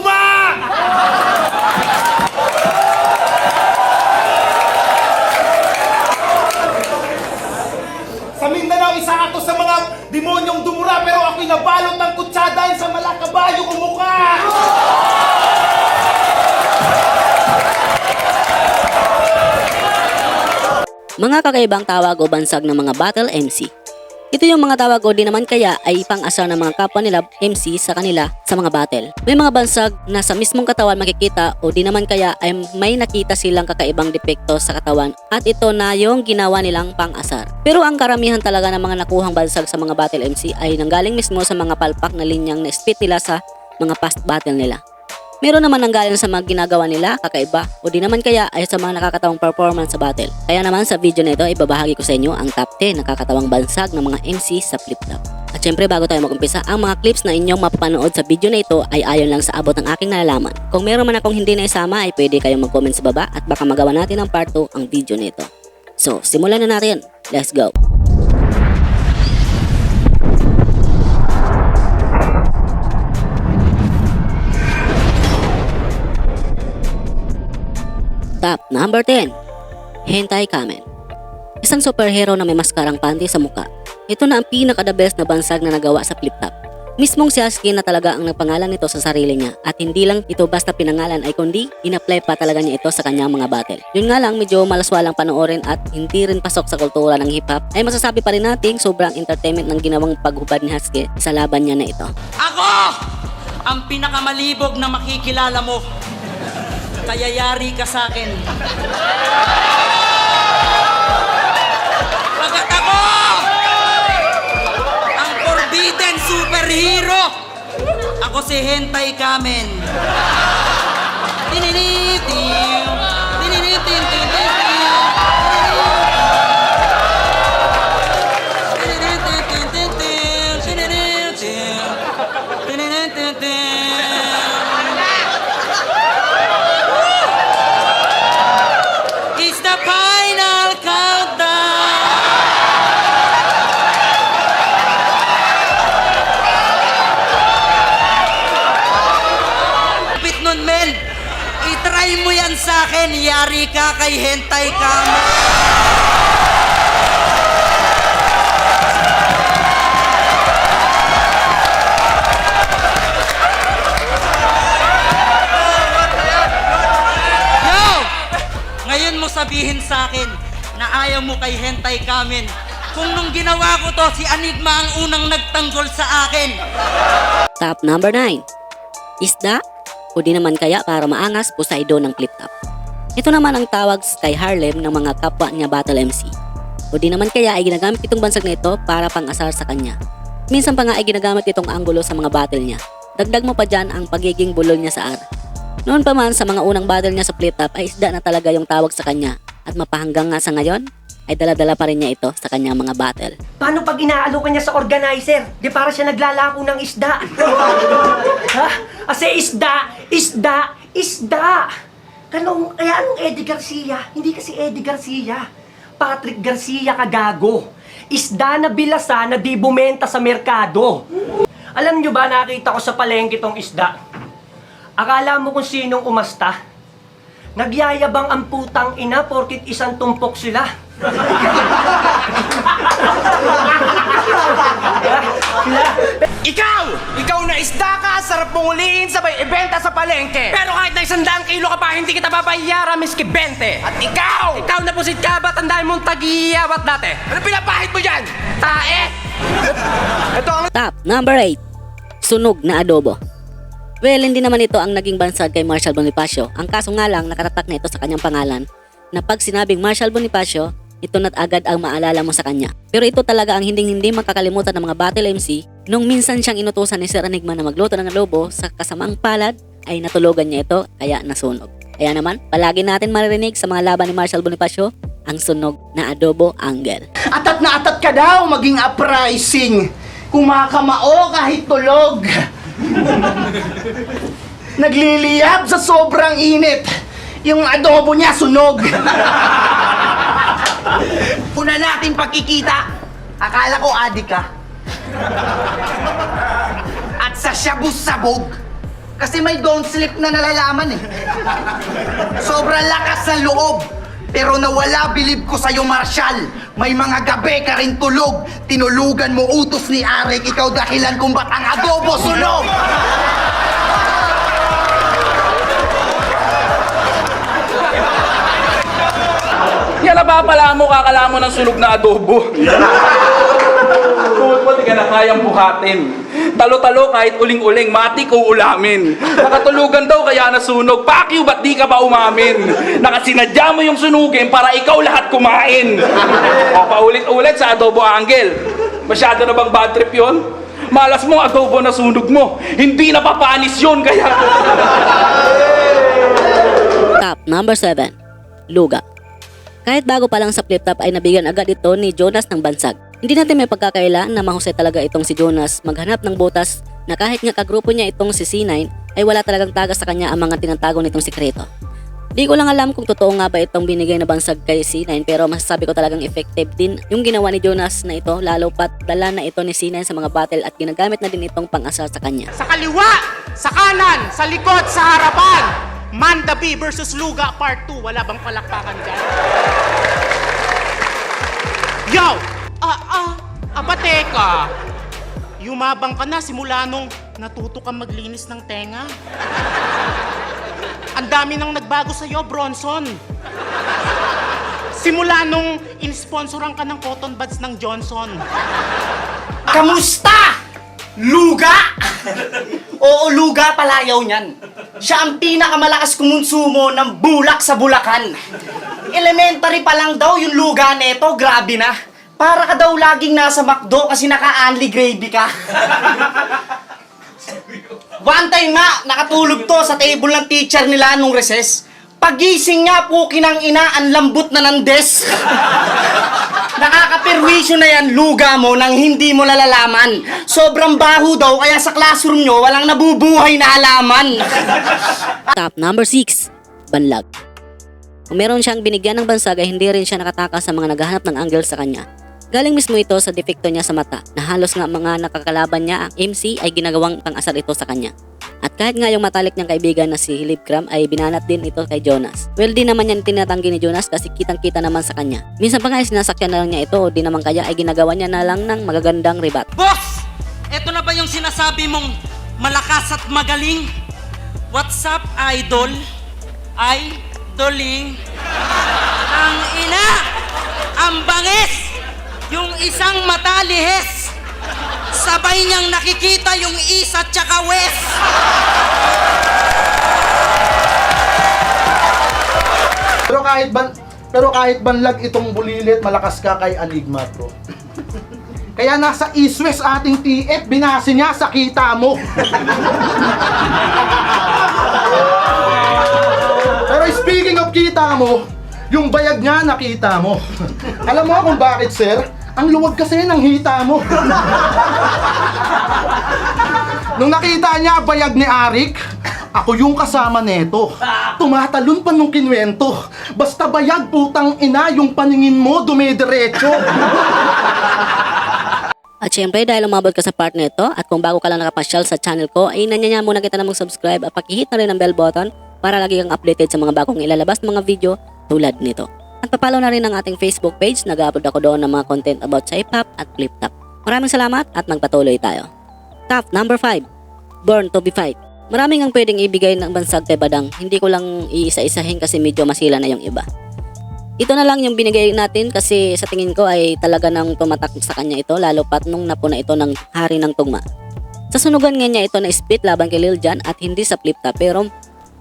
luma! Sa Mindanao, isa ako sa mga demonyong dumura, pero ako'y nabalot ng kutsa dahil sa malakabayo kong mukha! Mga kakaibang tawag o bansag ng mga battle MC. Ito yung mga tawag o di naman kaya ay pang-asar ng mga kapwa nila MC sa kanila sa mga battle. May mga bansag na sa mismong katawan makikita o di naman kaya ay may nakita silang kakaibang depekto sa katawan at ito na yung ginawa nilang pang-asar. Pero ang karamihan talaga ng mga nakuhang bansag sa mga battle MC ay nanggaling mismo sa mga palpak na linyang na spit nila sa mga past battle nila. Meron naman nanggaling sa mga ginagawa nila kakaiba o di naman kaya ay sa mga nakakatawang performance sa battle. Kaya naman sa video na ito ibabahagi ko sa inyo ang top 10 nakakatawang bansag ng mga MC sa Flip Top. At syempre bago tayo mag-umpisa, ang mga clips na inyong mapapanood sa video na ito ay ayon lang sa abot ng aking nalalaman. Kung meron man akong hindi na isama ay pwede kayong mag-comment sa baba at baka magawa natin ng part 2 ang video na ito. So simulan na natin. Let's go! Top number 10. Hentai Kamen. Isang superhero na may maskarang panty sa muka. Ito na ang pinaka-the best na bansag na nagawa sa Flip Top. Mismong si Husky na talaga ang nagpangalan nito sa sarili niya at hindi lang ito basta pinangalan ay kundi in-apply pa talaga niya ito sa kanyang mga battle. Yun nga lang medyo malaswalang panoorin at hindi rin pasok sa kultura ng hip-hop ay masasabi pa rin nating sobrang entertainment ng ginawang paghubad ni Husky sa laban niya na ito. Ako! Ang pinakamalibog na makikilala mo. Kaya yari ka sa akin. Pagkat ako! Ang forbidden superhero! Ako si Hentai Kamen. Tininitim! Tininitim! It's the final countdown! Kapit nun, Mel. I-try mo yan sa akin. Yari ka kay Hentai Kamen. Ngayon mo sabihin sa akin na ayaw mo kay Hentai Kamen. Kung nung ginawa ko to, si Enigma ang unang nagtanggol sa akin. Top number 9. Isda o di naman kaya para maangas Poseidon ng Flip Top. Ito naman ang tawag kay Harlem ng mga kapwa niya battle MC. O di naman kaya ay ginagamit itong bansag na ito para pang-asar sa kanya. Minsan pa nga ay ginagamit itong anggulo sa mga battle niya. Dagdag mo pa dyan ang pagiging bulol niya sa ar. Noon pa man sa mga unang battle niya sa Flip Top ay isda na talaga yung tawag sa kanya at mapahanggang nga sa ngayon ay dala-dala pa rin niya ito sa kanyang mga battle. Paano pag inaalo ka niya sa organizer? Di para siya naglalako ng isda. Ha? Kasi isda. Kaya anong Eddie Garcia? Hindi kasi Eddie Garcia. Patrick Garcia ka gago. Isda na bilasa na di bumenta sa merkado. Alam nyo ba nakita ko sa palengke tong isda? Akala mo kung sinong umasta? Nagyayabang ang putang ina porkit isang tumpok sila. Ikaw na isda ka, sarap mong uliin sabay ibenta sa palengke. Pero kahit na 100 kilo ka pa, hindi kita babayaran miski 20. At ikaw na pusit ka ba, tandaan mong tag-iiyawat dati. Ano pinapahid mo dyan? Tae! Ito ang... Top number 8. Sunog na adobo. Well, hindi naman ito ang naging bansag kay Marshal Bonifacio. Ang kaso nga lang, nakatatak na ito sa kanyang pangalan na pag sinabing Marshal Bonifacio, ito na agad ang maalala mo sa kanya. Pero ito talaga ang hindi makakalimutan ng mga battle MC nung minsan siyang inutusan ni Sir Enigma na magluto ng adobo sa kasamang palad ay natulugan niya ito kaya nasunog. Kaya naman, palagi natin maririnig sa mga laban ni Marshal Bonifacio ang sunog na adobo angle. Atat na atat ka daw maging uprising. Kumakamao kahit tulog. Nagliliyab sa sobrang init. Yung adobo niya sunog. Una natin pagkikita. Akala ko adik ka. At sa shabu-sabog, Kasi may don't sleep na nalalaman eh. Sobrang lakas ng loob. Pero nawala bilib ko sa'yo, Marshall. May mga gabi ka rin tulog. Tinulugan mo utos ni Arik. Ikaw dahilan kung ba't ang adobo sunog. Yan napapala mo, kakala mo ng sunog na adobo. Tuhod mo, di ka na kayang buhatin. Talo-talo kahit uling-uling, matik o ulamin. Nakatulugan daw kaya nasunog. Pakyo, ba't di ka ba umamin? Nakasinadya mo yung sunugin para ikaw lahat kumain. O, paulit-ulit sa adobo angle. Masyado na bang bad trip yun? Malas mo adobo na sunog mo. Hindi napapanis yun, kaya... Top number 7. Luga. Kahit bago pa lang sa flip top ay nabigyan agad ito ni Jonas ng bansag. Hindi natin may pagkakaila na mahusay talaga itong si Jonas maghanap ng butas na kahit nga kagrupo niya itong si C9 ay wala talagang taga sa kanya ang mga tinatago nitong sikreto. Di ko lang alam kung totoo nga ba itong binigay na bansag kay C9 pero masasabi ko talagang effective din yung ginawa ni Jonas na ito lalo pat dala na ito ni C9 sa mga battle at ginagamit na din itong pang-asar sa kanya. Sa kaliwa, sa kanan, sa likod, sa harapan. Manda B versus Luga Part 2. Wala bang palakpakan dyan? Yo! Teka. Yumabang ka na simula nung natuto kang maglinis ng tenga. Ang dami nang nagbago sa'yo, Bronson. Simula nung in-sponsoran ka ng cotton buds ng Johnson. Kamusta? Luga? Oo, Luga palayaw niyan. Siya ang pinakamalakas kumonsumo ng bulak sa Bulacan. Elementary pa lang daw yung Luga neto, grabe na. Para ka daw laging nasa McDo kasi naka-unli gravy ka. One time nga, nakatulog to sa table ng teacher nila nung recess. Pagising niya, pukin ng ina, ang lambot na ng desk. Nakakaperwisyo na yan, luga mo, nang hindi mo nalalaman. Sobrang baho daw, kaya sa classroom nyo, walang nabubuhay na halaman. Top number 6. Banlag. Kung meron siyang binigyan ng bansag ay hindi rin siya nakatakas sa mga naghahanap ng angle sa kanya. Galing mismo ito sa defekto niya sa mata na halos nga mga nakakalaban niya ang MC ay ginagawang pang-asar ito sa kanya. At kahit nga yung matalik niyang kaibigan na si Hilibkram ay binanat din ito kay Jonas. Well, di naman yan tinatanggi ni Jonas kasi kitang-kita naman sa kanya. Minsan pa nga ay sinasakyan na lang niya ito o di naman kaya ay ginagawa niya na lang ng magagandang ribat. Boss! Eto na ba yung sinasabi mong malakas at magaling? What's up, idol? Idoling? Ang ina! Ang bangis! Yung isang mata lihes! Sabay niyang nakikita yung east at tsaka west! Pero kahit banlag itong bulilit, malakas ka kay Enigma, bro. Kaya nasa east-west ating TF, binasi niya sa kita mo. Pero speaking of kita mo, yung bayag niya nakita mo. Alam mo kung bakit, sir? Ang luwag kasi ng hita mo. Nung nakita niya bayag ni Arik, ako yung kasama neto. Tumatalon pa nung kinwento. Basta bayag, putang ina, yung paningin mo dumidiretso. At syempre dahil umabot ka sa part nito at kung bago ka lang nakapasyal sa channel ko ay nanyanya muna kita na mag-subscribe at pakihit na rin ang bell button para lagi kang updated sa mga bagong ilalabas na mga video tulad nito. At papalo na rin ang ating Facebook page, nag-upload ako doon ng mga content about sa hip-hop at flip-top. Maraming salamat at magpatuloy tayo. Top number 5. Born to be Fight. Maraming ang pwedeng ibigay ng bansag kay Badang, hindi ko lang iisa-isahin kasi medyo masila na yung iba. Ito na lang yung binigay natin kasi sa tingin ko ay talaga nang tumatak sa kanya ito lalo pat nung napuna ito ng hari ng tugma. Sa sunugan nga niya ito na split laban kay Lil Jon at hindi sa flip-top pero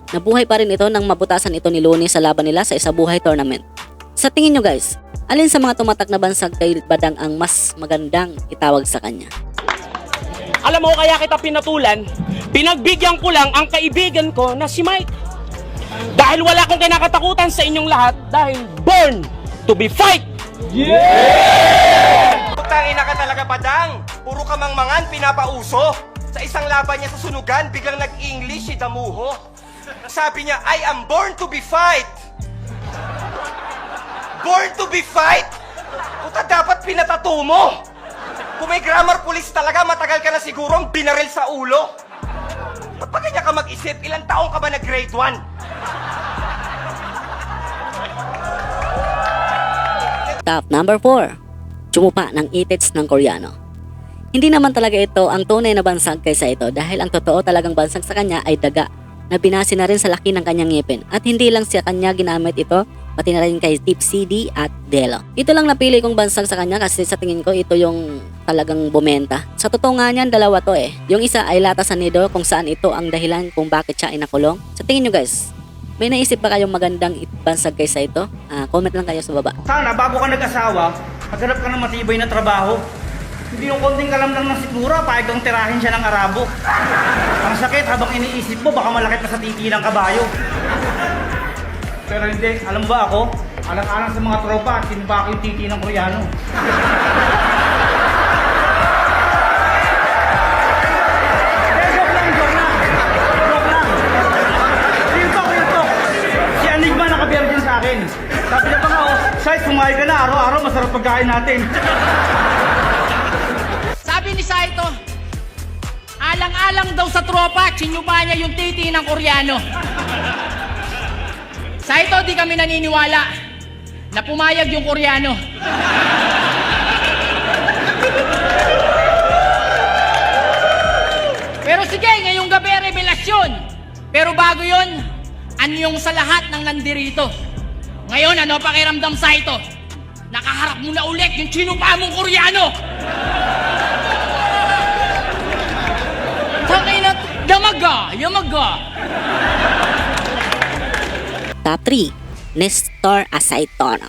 nabuhay pa rin ito nang mabutasan ito ni Looney sa laban nila sa isabuhay tournament. Sa tingin nyo guys, alin sa mga tumatak na bansag kay Badang ang mas magandang itawag sa kanya? Alam mo kaya kita pinatulan, pinagbigyan ko lang ang kaibigan ko na si Mike. Dahil wala akong kinakatakutan sa inyong lahat dahil born to be fight! Putangina ka talaga, Badang. Puro ka mangmangan, pinapauso. Sa isang laban niya sa sunugan, biglang nag-English si Damuho. Sabi niya, I am born to be fight. Born to be fight? Puta, dapat pinatato mo. Kung may grammar police talaga, matagal ka na siguro ang binaril sa ulo. Ba't pa ganyan ka mag-isip? Ilang taong ka ba na grade 1? Top number 4. Tsumupa ng itits ng Koreano. Hindi naman talaga ito ang tunay na bansag kaysa ito dahil ang totoo talagang bansag sa kanya ay daga na binasi na rin sa laki ng kanyang ngipin. At hindi lang sa kanya ginamit ito, pati na rin kay Tip CD at Delo. Ito lang napili kong bansag sa kanya kasi sa tingin ko ito yung talagang bumenta. Sa totoo nga niyan, dalawa to eh. Yung isa ay lata sa nido kung saan ito ang dahilan kung bakit siya ay nakulong. Sa tingin nyo guys, may naisip ba kayong magandang bansag kaysa ito? Comment lang kayo sa baba. Sana bago ka nag-asawa, maghanap ka ng matibay na trabaho. Hindi yung konting kalamlang ng sikmura, pahig kang tirahin siya ng Arabo. Ang sakit habang iniisip mo, baka malakit pa sa titi ng kabayo. Pero hindi, alam ba ako? Alang-alang sa mga tropa at tinubak yung titi ng Koreano. Joke lang. Real talk. Si Enigma nakabiyar din sa akin. Sabi niya pa nga, Shai, sumahay ka na, araw-araw masarap pagkain natin. Sabi ni Saito, alang-alang daw sa tropa, tsinyuba niya yung titi ng Koreano. Saito, di kami naniniwala na pumayag yung Koreano. Pero sige, ngayong gabi, revelasyon. Pero bago yun, anyong sa lahat ng nandirito. Ngayon, ano pakiramdam, Saito? Nakaharap mo na ulit yung tsinupa mong Koreano. Tangina, yamaga. Top 3. Nestor Asaitono.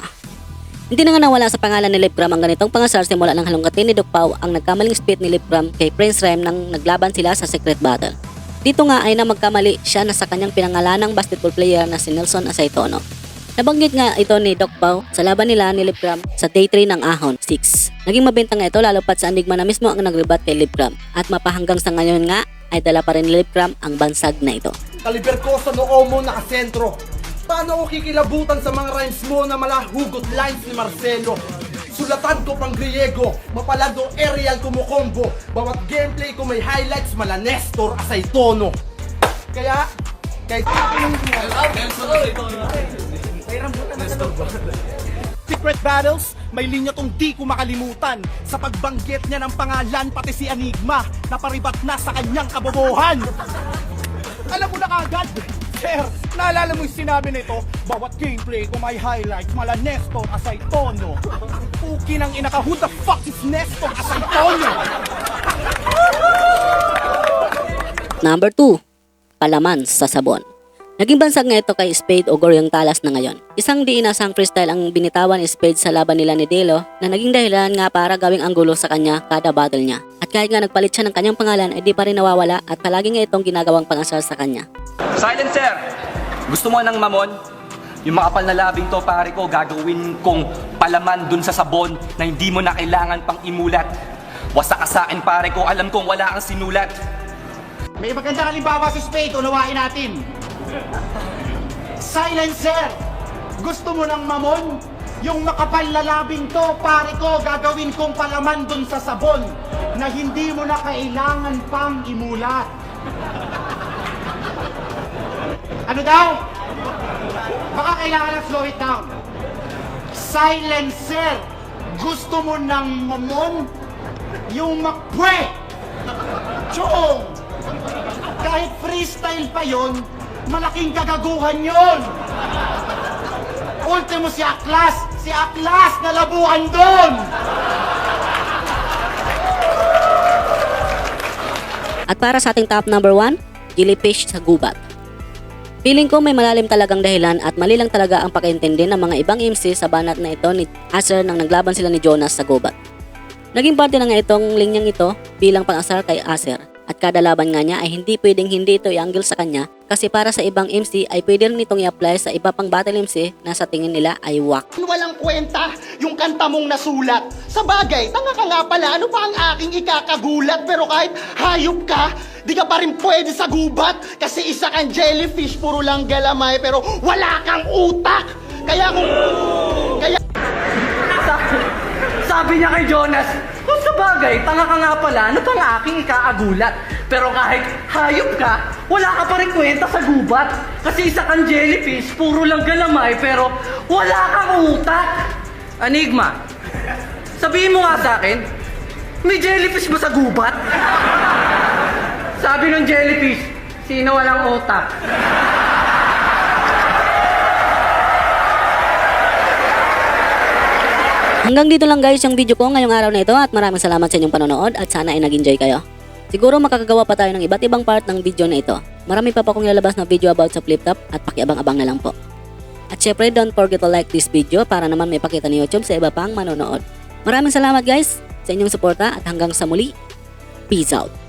Hindi na nga nawala sa pangalan ni Libram ang ganitong pangasar simula ng halongkatin ni Doc Pau ang nagkamaling spit ni Libram kay Prince Rem nang naglaban sila sa secret battle. Dito nga ay na magkamali siya na sa kanyang pinangalanang basketball player na si Nelson Asaitono. Nabanggit nga ito ni Doc Pau sa laban nila ni Libram sa day 3 ng Ahon 6. Naging mabenta nga ito lalo pat sa Enigma na mismo ang nagrebat kay Libram at mapahanggang sa ngayon nga ay dala pa rin ni Libram ang bansag na ito. Kaliber ko sa noo mo nakasentro. Paano ko kikilabutan sa mga rhymes mo na malahugot lines ni Marcelo? Sulatan ko pang Griego, mapalado aerial kumukombo. Bawat gameplay ko may highlights mala Nestor Asaitono. Kaya, kahit Secret Battles, may linya tong di ko makalimutan. Sa pagbanggit niya ng pangalan pati si Enigma, naparibat na sa kanyang kabobohan. Alam mo na kagad, Sir, naalala mo yung sinabi nito? Bawat gameplay ko may highlights mala Nestor Asaitono. Puki ng inaka, who the fuck is Nestor Asaitono? Number 2. Palaman sa sabon. Naging bansag nga ito kay Spade o Goryong Talas na ngayon. Isang di inasang freestyle ang binitawan ni Spade sa laban nila ni Delo na naging dahilan nga para gawing anggulo sa kanya kada battle niya. At kahit nga nagpalit siya ng kanyang pangalan ay di pa rin nawawala at palagi nga itong ginagawang pangasar sa kanya. Silencer! Gusto mo ng mamon? Yung makapal na labing to, pare ko, gagawin kong palaman dun sa sabon na hindi mo na kailangan pang imulat. Wasa ka sa akin, pare ko, alam kong wala kang sinulat. May magandang halimbawa si Spade, unawain natin. Silencer! Gusto mo ng mamon? Yung makapal na labing to, pare ko, gagawin kong palaman dun sa sabon na hindi mo na kailangan pang imulat. Ano daw? Baka kailangan na slow it down. Silencer! Gusto mo ng mamon? Yung makpwe! Chong! Kahit freestyle pa yon, malaking kagaguhan yon. Ultimo si Aklas na labuhan doon. At para sa ating top number 1, Jellyfish sa gubat. Feeling ko may malalim talagang dahilan at mali lang talaga ang pakaintindi ng mga ibang MC sa banat na ito ni Acer nang naglaban sila ni Jonas sa gubat. Naging parte na nga itong linyang ito bilang pang-asar kay Acer. At kada laban nga niya ay hindi pwedeng hindi ito i-angle sa kanya kasi para sa ibang MC ay pwede rin itong i-apply sa iba pang battle MC na sa tingin nila ay wak. Walang kwenta yung kanta mong nasulat. Sa bagay, tanga ka nga pala, ano pa ang aking ikakagulat? Pero kahit hayop ka, di ka pa rin pwede sa gubat kasi isa kang jellyfish, puro lang galamay, pero wala kang utak. Kaya kung... Sabi niya kay Jonas, kung sa bagay, tanga ka nga pala, ano pang aking ikaagulat? Pero kahit hayop ka, wala ka pa rin kwenta sa gubat. Kasi isa kang jellyfish, puro lang galamay, pero wala kang utak. Enigma, sabihin mo nga sa akin, may jellyfish ba sa gubat? Sabi ng jellyfish, sino walang utak? Hanggang dito lang guys yung video ko ngayong araw na ito at maraming salamat sa inyong panonood at sana ay nag-enjoy kayo. Siguro makakagawa pa tayo ng iba't ibang part ng video na ito. Marami pa akong ilalabas na video about sa flip top at pakiabang-abang na lang po. At syempre don't forget to like this video para naman may pakita ni YouTube sa iba pang manonood. Maraming salamat guys sa inyong suporta at hanggang sa muli. Peace out.